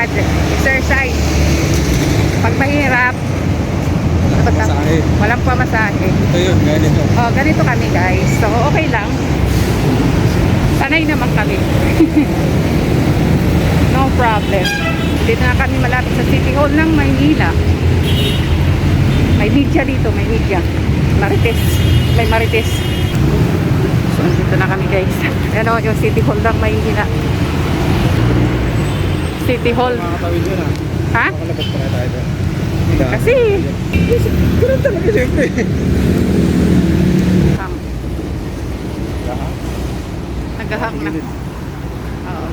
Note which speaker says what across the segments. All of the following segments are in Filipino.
Speaker 1: exercise. Pag mahirap,
Speaker 2: Masahe.
Speaker 1: walang pamasahe.
Speaker 2: Ito yun, ganito.
Speaker 1: Oh, ganito kami guys. So, okay lang. Sanay naman kami. No problem. Dito na kami malapit sa City Hall ng Maynila. May media dito, may media. Marites. May Marites. So, dito na kami guys. Ano, yung City Hall ng Maynila. City Hall.
Speaker 2: Makakatawid yun
Speaker 1: Ha?
Speaker 2: Makalabas pa na tayo doon.
Speaker 1: Kasi,
Speaker 2: Ganun talaga siyempre.
Speaker 1: naghahang na. Oo.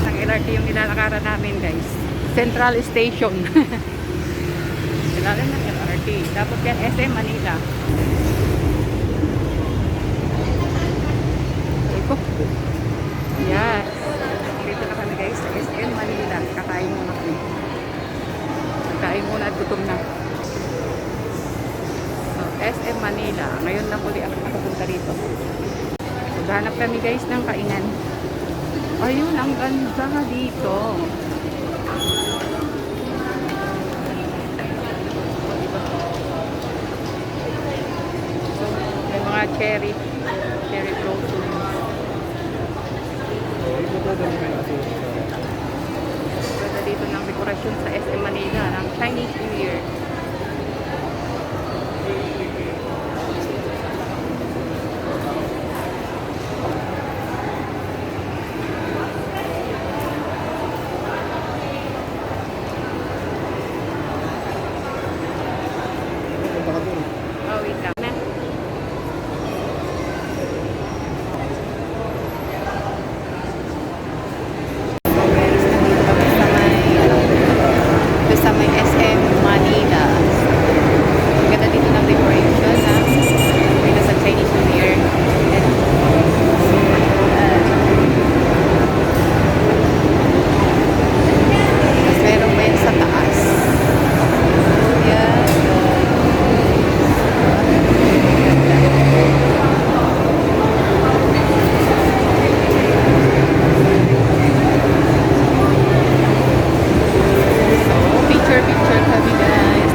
Speaker 1: Ang LRT yung nilalakaran namin guys. Central Station. Ilalim ng LRT. Tapos yan SM Manila. Ito. Yes. Dito na kami guys sa SM Manila. Kakain muna kami. Kakain muna at gutom na. So, SM Manila. Ngayon lang uli ako nakapunta dito. So, hanap kami guys ng kainan. Ayun, ang ganda dito. So, may mga cherry blossom. Ganda dito ng dekorasyon sa SM Manila ng Chinese New Year. Oh, wait lang. Sa may SM Manila. Ganda dito ng decoration ha. Dito sa Chinese New Year. Tapos meron pa yun sa taas. Yan. Picture kami guys.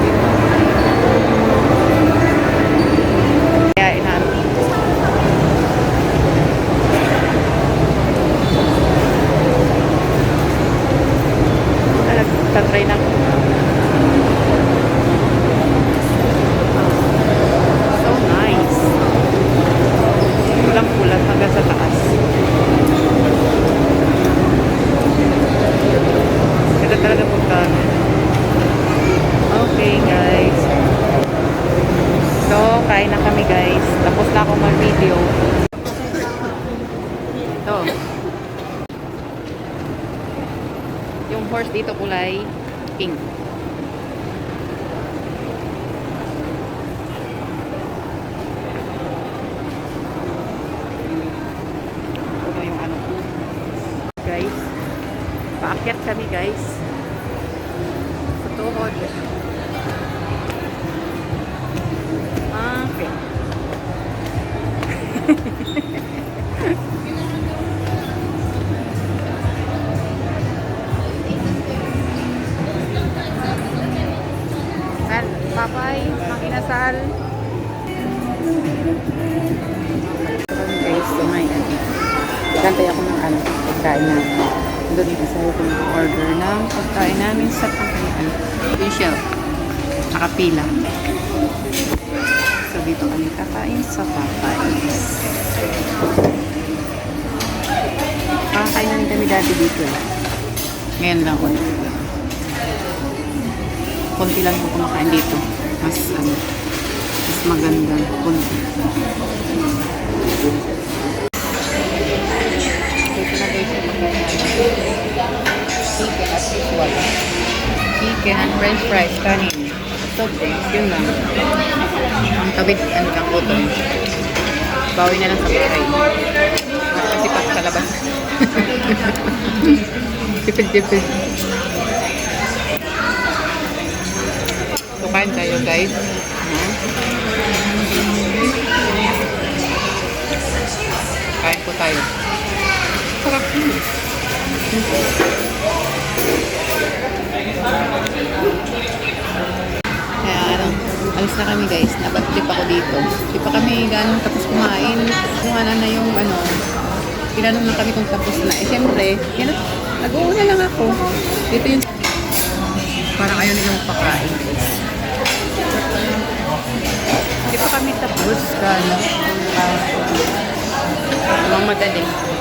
Speaker 1: Kaya inamin. Nagtatry na. So nice. Pulang-pulang hanggang sa taas. Ganda talaga punta. Okay guys. So, kain na kami guys. Tapos na ako mag-video. Ito. Yung horse dito kulay pink. Ito yung ano ko. Guys. Paakyat kami guys. Sa tuhod. Okay. Papay, makinasal. Guys, so may gantay ako ng ano, pagkain na. Doon isa ako order ng pagkain namin sa pagkain. Facial. Nakapila. So, dito kami kakain sa Popeyes. Kakain namin kami dati dito eh. Ngayon lang ulit. Konti lang yung kumakain dito. Mas maganda. Konti. Dito na guys yung pagkain namin. Chicken as usual. Chicken and french fries. Kanin. So, yun lang. Ang tawid, ano lang ko to. Bawi na lang sa bahay. Kasi pag sa labas. Tipid-tipid. So, kain tayo guys. Kain po tayo. Sarap yun. Kaya ano, alis na kami guys. Nabad trip ako dito. Di pa kami ganun tapos kumain. Kumanan na yung ano, tinanong na kami kung tapos na. Eh syempre, nag-uuna lang ako. Dito yung parang ayaw nilang pakain. Di pa kami tapos ka ano. Mga madali.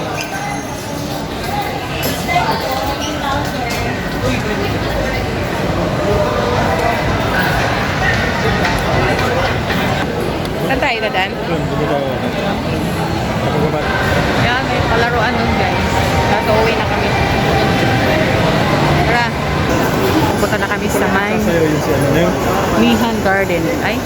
Speaker 1: Saan tayo na Dan?
Speaker 2: Doon, dito daw. Kapagabat.
Speaker 1: Yan, may palaruan nun guys. Kaso uwi na kami. Tara. Pupunta na kami sa may
Speaker 2: Sa'yo yung si ano na yun.
Speaker 1: Mihan Garden. Ay,